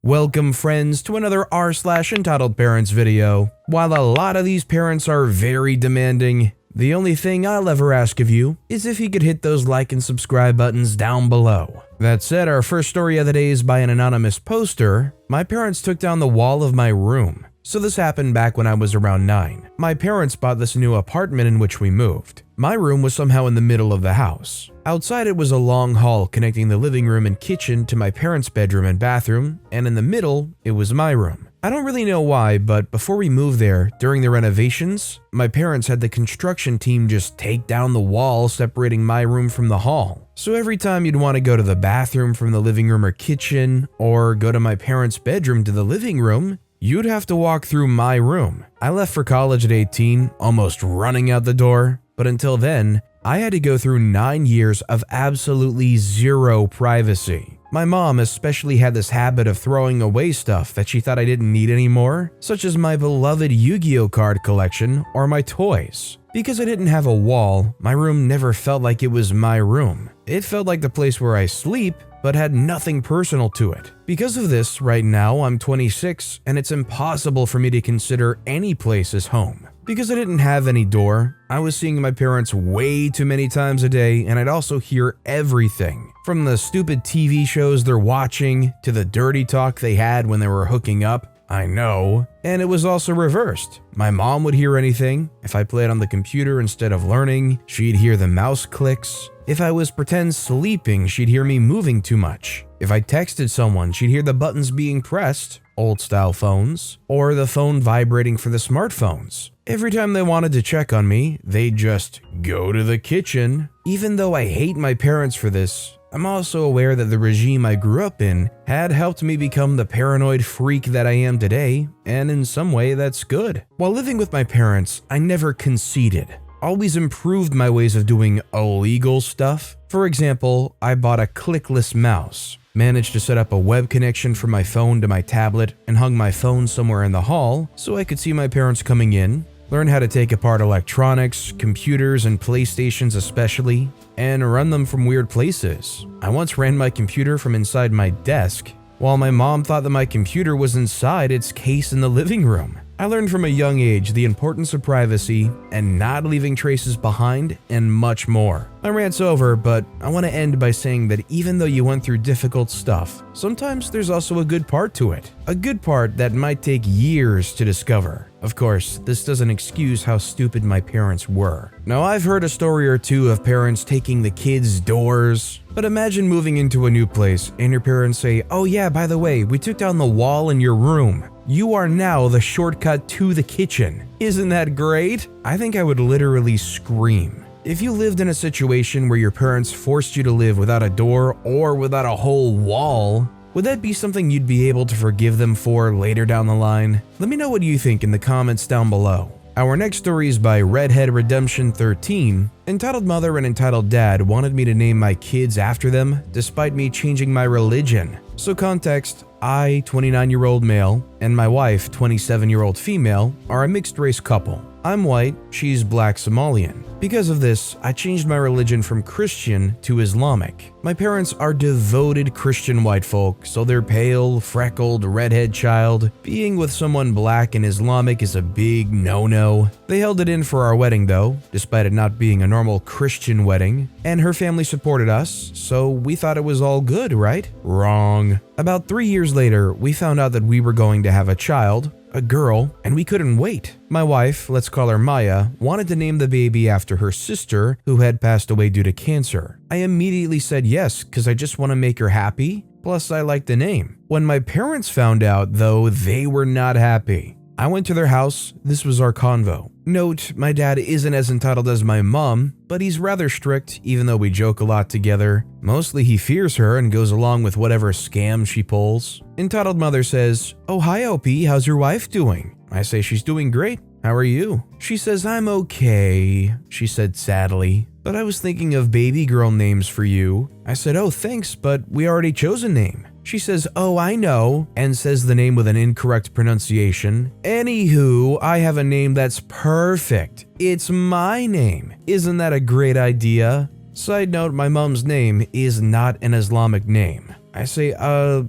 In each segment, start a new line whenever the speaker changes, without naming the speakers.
Welcome friends to another r/EntitledParents video. While a lot of these parents are very demanding, the only thing I'll ever ask of you is if you could hit those like and subscribe buttons down below. That said, our first story of the day is by an anonymous poster. My parents took down the wall of my room. So this happened back when I was around 9. My parents bought this new apartment in which we moved. My room was somehow in the middle of the house. Outside it was a long hall connecting the living room and kitchen to my parents' bedroom and bathroom, and in the middle, it was my room. I don't really know why, but before we moved there, during the renovations, my parents had the construction team just take down the wall separating my room from the hall. So every time you'd want to go to the bathroom from the living room or kitchen, or go to my parents' bedroom to the living room, you'd have to walk through my room. I left for college at 18, almost running out the door, but until then, I had to go through 9 years of absolutely zero privacy. My mom especially had this habit of throwing away stuff that she thought I didn't need anymore, such as my beloved Yu-Gi-Oh card collection or my toys. Because I didn't have a wall, my room never felt like it was my room. It felt like the place where I sleep, but had nothing personal to it. Because of this, right now I'm 26 and it's impossible for me to consider any place as home. Because I didn't have any door, I was seeing my parents way too many times a day, and I'd also hear everything. From the stupid TV shows they're watching, to the dirty talk they had when they were hooking up. I know. And it was also reversed. My mom would hear anything. If I played on the computer instead of learning, she'd hear the mouse clicks. If I was pretend sleeping, she'd hear me moving too much. If I texted someone, she'd hear the buttons being pressed, old style phones, or the phone vibrating for the smartphones. Every time they wanted to check on me, they'd just go to the kitchen. Even though I hate my parents for this, I'm also aware that the regime I grew up in had helped me become the paranoid freak that I am today, and in some way that's good. While living with my parents, I never conceded. Always improved my ways of doing illegal stuff. For example, I bought a clickless mouse, managed to set up a web connection from my phone to my tablet, and hung my phone somewhere in the hall so I could see my parents coming in, learn how to take apart electronics, computers, and PlayStations especially, and run them from weird places. I once ran my computer from inside my desk, while my mom thought that my computer was inside its case in the living room. I learned from a young age the importance of privacy and not leaving traces behind, and much more. My rant's over, but I want to end by saying that even though you went through difficult stuff, sometimes there's also a good part to it. A good part that might take years to discover. Of course, this doesn't excuse how stupid my parents were. Now, I've heard a story or two of parents taking the kids' doors, but imagine moving into a new place and your parents say, "Oh yeah, by the way, we took down the wall in your room. You are now the shortcut to the kitchen." Isn't that great? I think I would literally scream. If you lived in a situation where your parents forced you to live without a door or without a whole wall, would that be something you'd be able to forgive them for later down the line? Let me know what you think in the comments down below. Our next story is by Redhead Redemption 13. Entitled Mother and Entitled Dad wanted me to name my kids after them despite me changing my religion. So context, I, 29-year-old male, and my wife, 27-year-old female, are a mixed-race couple. I'm white, she's black Somalian. Because of this, I changed my religion from Christian to Islamic. My parents are devoted Christian white folk, so their pale, freckled, redhead child being with someone black and Islamic is a big no-no. They held it in for our wedding though, despite it not being a normal Christian wedding, and her family supported us, so we thought it was all good, right? Wrong. About 3 years later, we found out that we were going to have a child, a girl, and we couldn't wait. My wife, let's call her Maya, wanted to name the baby after her sister who had passed away due to cancer. I immediately said yes because I just want to make her happy, plus I like the name. When my parents found out though, they were not happy. I went to their house, this was our convo. Note, my dad isn't as entitled as my mom, but he's rather strict even though we joke a lot together. Mostly he fears her and goes along with whatever scam she pulls. Entitled Mother says, "Oh hi LP, how's your wife doing?" I say she's doing great. How are you? She says, "I'm okay," she said sadly. "But I was thinking of baby girl names for you." I said, "Oh thanks, but we already chose a name." She says, "Oh, I know," and says the name with an incorrect pronunciation. Anywho, I have a name that's perfect. It's my name. Isn't that a great idea? Side note, my mom's name is not an Islamic name. I say,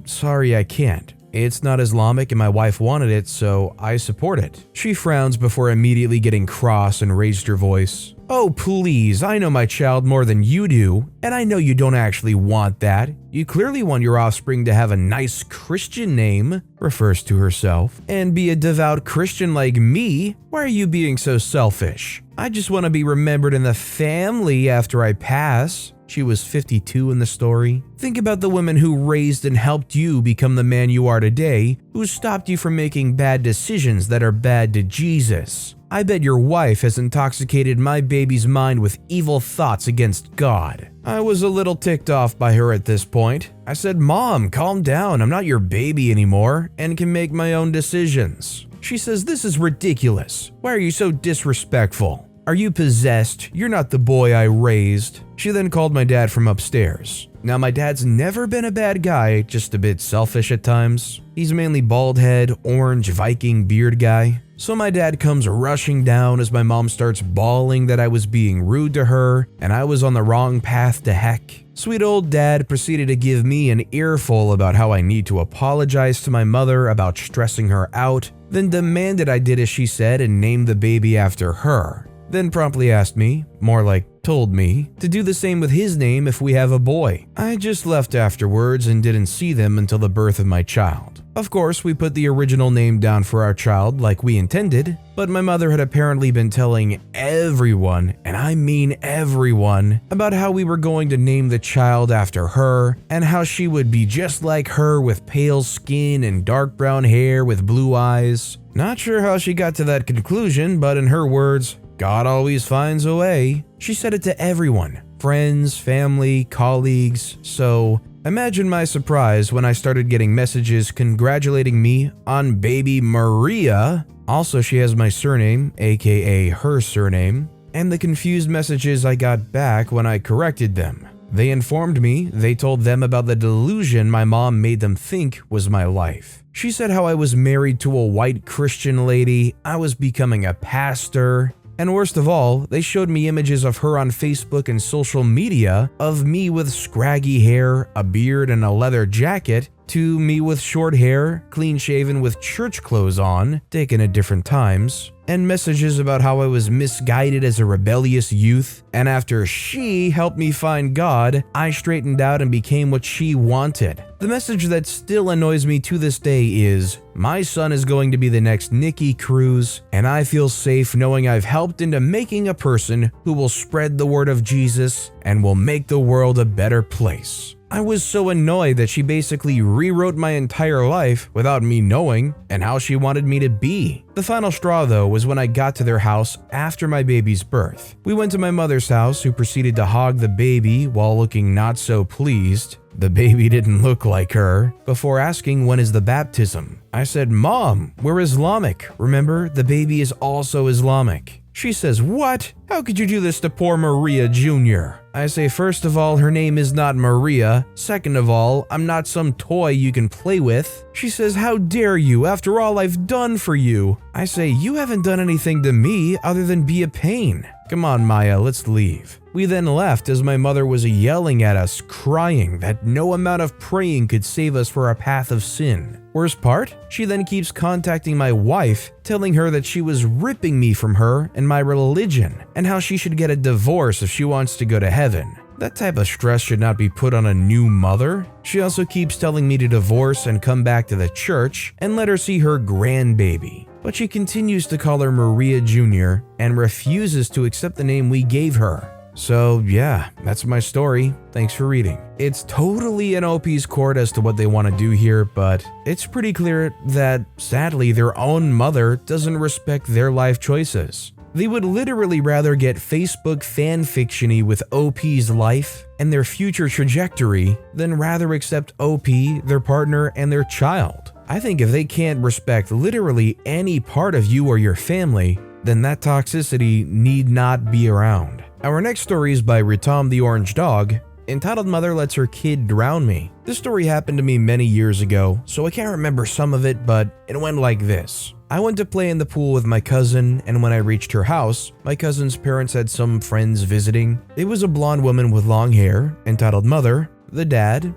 sorry, I can't. It's not Islamic and my wife wanted it, so I support it. She frowns before immediately getting cross and raised her voice. Oh please, I know my child more than you do, and I know you don't actually want that. You clearly want your offspring to have a nice Christian name, refers to herself, and be a devout Christian like me. Why are you being so selfish? I just want to be remembered in the family after I pass. She was 52 in the story. Think about the women who raised and helped you become the man you are today, who stopped you from making bad decisions that are bad to Jesus. I bet your wife has intoxicated my baby's mind with evil thoughts against God. I was a little ticked off by her at this point. I said, Mom, calm down, I'm not your baby anymore and can make my own decisions. She says, this is ridiculous. Why are you so disrespectful? Are you possessed? You're not the boy I raised. She then called my dad from upstairs. Now my dad's never been a bad guy, just a bit selfish at times. He's mainly bald head, orange Viking beard guy. So my dad comes rushing down as my mom starts bawling that I was being rude to her and I was on the wrong path to heck. Sweet old dad proceeded to give me an earful about how I need to apologize to my mother about stressing her out, then demanded I did as she said and named the baby after her. Then promptly asked me, more like told me, to do the same with his name if we have a boy. I just left afterwards and didn't see them until the birth of my child. Of course, we put the original name down for our child like we intended, but my mother had apparently been telling everyone, and I mean everyone, about how we were going to name the child after her and how she would be just like her with pale skin and dark brown hair with blue eyes. Not sure how she got to that conclusion, but in her words, God always finds a way. She said it to everyone, friends, family, colleagues, so imagine my surprise when I started getting messages congratulating me on baby Maria. Also, she has my surname, aka her surname, and the confused messages I got back when I corrected them. They informed me they told them about the delusion my mom made them think was my life. She said how I was married to a white Christian lady, I was becoming a pastor, and worst of all, they showed me images of her on Facebook and social media of me with scraggy hair, a beard, and a leather jacket, to me with short hair, clean shaven with church clothes on, taken at different times, and messages about how I was misguided as a rebellious youth, and after she helped me find God, I straightened out and became what she wanted. The message that still annoys me to this day is, my son is going to be the next Nicky Cruz, and I feel safe knowing I've helped into making a person who will spread the word of Jesus and will make the world a better place. I was so annoyed that she basically rewrote my entire life without me knowing and how she wanted me to be. The final straw though was when I got to their house after my baby's birth. We went to my mother's house, who proceeded to hog the baby while looking not so pleased. The baby didn't look like her, before asking when is the baptism. I said, Mom, we're Islamic. Remember, the baby is also Islamic. She says, what? How could you do this to poor Maria Jr.? I say, first of all, her name is not Maria. Second of all, I'm not some toy you can play with. She says, how dare you, after all I've done for you? I say, you haven't done anything to me other than be a pain. Come on, Maya, let's leave. We then left as my mother was yelling at us, crying that no amount of praying could save us for our path of sin. Worst part, she then keeps contacting my wife, telling her that she was ripping me from her and my religion, and how she should get a divorce if she wants to go to heaven. That type of stress should not be put on a new mother. She also keeps telling me to divorce and come back to the church and let her see her grandbaby. But she continues to call her Maria Jr. and refuses to accept the name we gave her. So yeah, that's my story. Thanks for reading. It's totally in OP's court as to what they want to do here, but it's pretty clear that sadly their own mother doesn't respect their life choices. They would literally rather get Facebook fanfiction-y with OP's life and their future trajectory than rather accept OP, their partner, and their child. I think if they can't respect literally any part of you or your family, then that toxicity need not be around. Our next story is by Ritam the Orange Dog, entitled Mother Lets Her Kid Drown Me. This story happened to me many years ago, so I can't remember some of it, but it went like this. I went to play in the pool with my cousin, and when I reached her house, my cousin's parents had some friends visiting. It was a blonde woman with long hair, entitled Mother. the dad,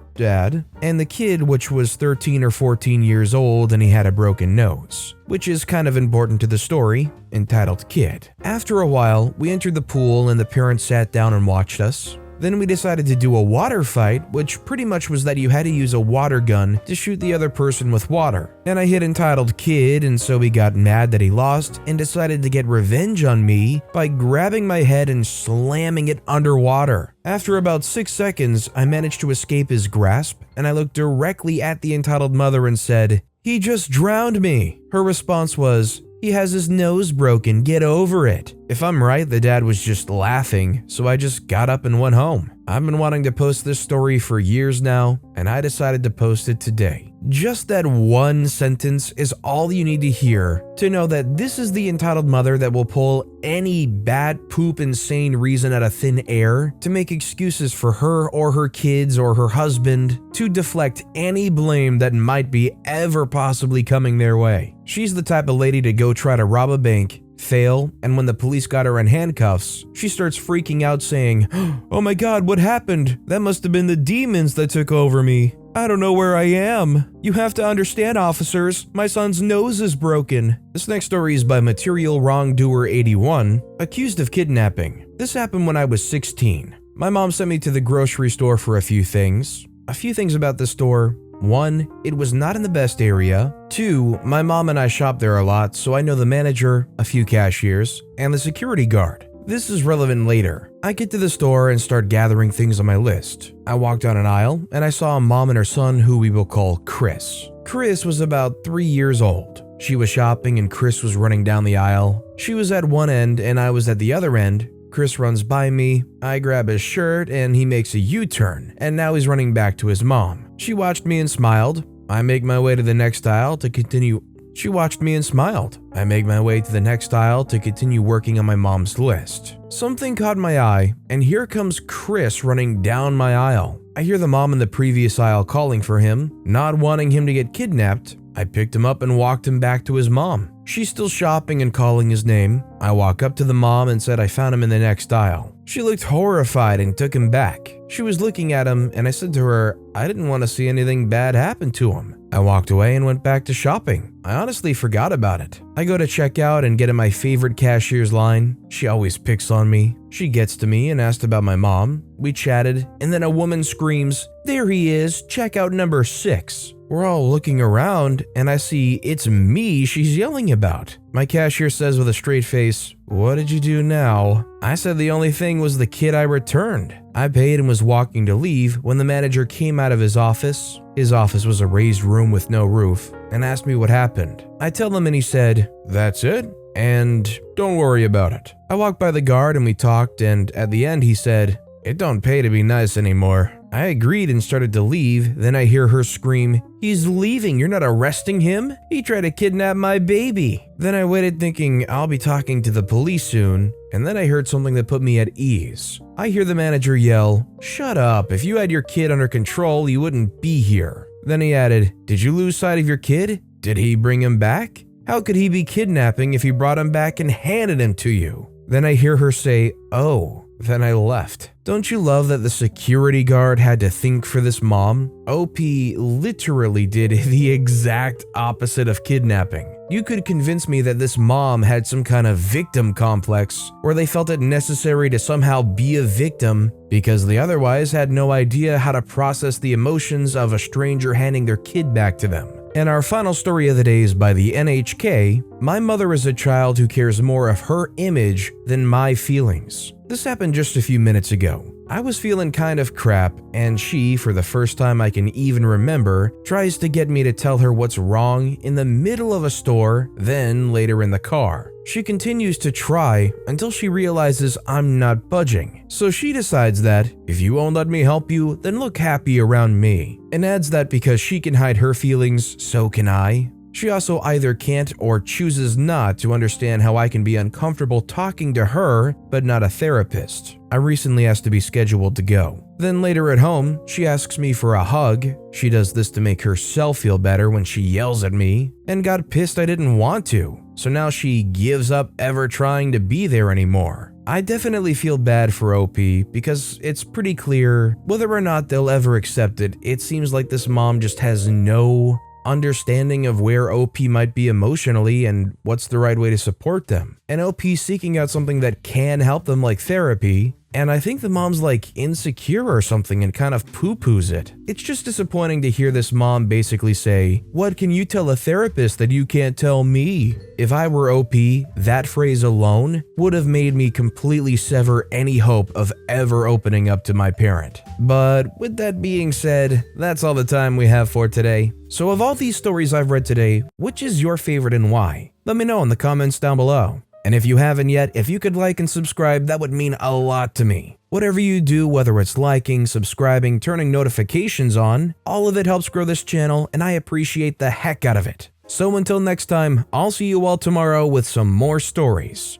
and the kid, which was 13 or 14 years old and he had a broken nose, which is kind of important to the story, entitled Kid. After a while, we entered the pool and the parents sat down and watched us. Then we decided to do a water fight, which pretty much was that you had to use a water gun to shoot the other person with water. And I hit entitled Kid, and so he got mad that he lost and decided to get revenge on me by grabbing my head and slamming it underwater. After about 6 seconds, I managed to escape his grasp, and I looked directly at the entitled mother and said, "He just drowned me." Her response was, "He has his nose broken, get over it." If I'm right, the dad was just laughing, so I just got up and went home. I've been wanting to post this story for years now, and I decided to post it today. Just that one sentence is all you need to hear to know that this is the entitled mother that will pull any bad poop insane reason out of thin air to make excuses for her or her kids or her husband to deflect any blame that might be ever possibly coming their way. She's the type of lady to go try to rob a bank, fail, and when the police got her in handcuffs, she starts freaking out saying, "Oh my god, what happened? That must have been the demons that took over me. I don't know where I am. You have to understand, officers, my son's nose is broken." This next story is by Material Wrongdoer 81, accused of kidnapping. This happened when I was 16. My mom sent me to the grocery store for a few things. A few things about the store. 1, it was not in the best area. 2, my mom and I shop there a lot, so I know the manager, a few cashiers, and the security guard. This is relevant later. I get to the store and start gathering things on my list. I walked down an aisle and I saw a mom and her son who we will call Chris. Chris was about 3 years old. She was shopping and Chris was running down the aisle. She was at one end and I was at the other end. Chris runs by me, I grab his shirt and he makes a U-turn, and now he's running back to his mom. She watched me and smiled. I make my way to the next aisle to continue. She watched me and smiled. I make my way to the next aisle to continue working on my mom's list. Something caught my eye, and here comes Chris running down my aisle. I hear the mom in the previous aisle calling for him, not wanting him to get kidnapped. I picked him up and walked him back to his mom. She's still shopping and calling his name. I walk up to the mom and said I found him in the next aisle. She looked horrified and took him back. She was looking at him and I said to her, I didn't want to see anything bad happen to him. I walked away and went back to shopping. I honestly forgot about it. I go to check out and get in my favorite cashier's line. She always picks on me. She gets to me and asked about my mom. We chatted, and then a woman screams, "There he is, checkout number 6. We're all looking around, and I see it's me she's yelling about. My cashier says with a straight face, "What did you do now?" I said the only thing was the kid I returned. I paid and was walking to leave when the manager came out of his office. His office was a raised room with no roof, and asked me what happened. I tell him and he said, "That's it, and don't worry about it." I walked by the guard and we talked, and at the end he said, "It don't pay to be nice anymore." I agreed and started to leave, then I hear her scream, "He's leaving, you're not arresting him? He tried to kidnap my baby." Then I waited thinking I'll be talking to the police soon, and then I heard something that put me at ease. I hear the manager yell, "Shut up, if you had your kid under control, you wouldn't be here." Then he added, "Did you lose sight of your kid? Did he bring him back? How could he be kidnapping if he brought him back and handed him to you?" Then I hear her say, "Oh." Then I left. Don't you love that the security guard had to think for this mom? OP literally did the exact opposite of kidnapping. You could convince me that this mom had some kind of victim complex, where they felt it necessary to somehow be a victim because they otherwise had no idea how to process the emotions of a stranger handing their kid back to them. And our final story of the day is by the NHK. My mother is a child who cares more of her image than my feelings. This happened just a few minutes ago. I was feeling kind of crap, and she, for the first time I can even remember, tries to get me to tell her what's wrong in the middle of a store, then later in the car. She continues to try until she realizes I'm not budging. So she decides that, if you won't let me help you, then look happy around me. And adds that because she can hide her feelings, so can I. She also either can't or chooses not to understand how I can be uncomfortable talking to her, but not a therapist. I recently asked to be scheduled to go. Then later at home, she asks me for a hug. She does this to make herself feel better when she yells at me, and got pissed I didn't want to. So now she gives up ever trying to be there anymore. I definitely feel bad for OP because it's pretty clear whether or not they'll ever accept it. It seems like this mom just has no understanding of where OP might be emotionally and what's the right way to support them. And OP seeking out something that can help them, like therapy, and I think the mom's like insecure or something and kind of poo-poos it. It's just disappointing to hear this mom basically say, "What can you tell a therapist that you can't tell me?" If I were OP, that phrase alone would have made me completely sever any hope of ever opening up to my parent. But with that being said, that's all the time we have for today. So of all these stories I've read today, which is your favorite and why? Let me know in the comments down below. And if you haven't yet, if you could like and subscribe, that would mean a lot to me. Whatever you do, whether it's liking, subscribing, turning notifications on, all of it helps grow this channel, and I appreciate the heck out of it. So until next time, I'll see you all tomorrow with some more stories.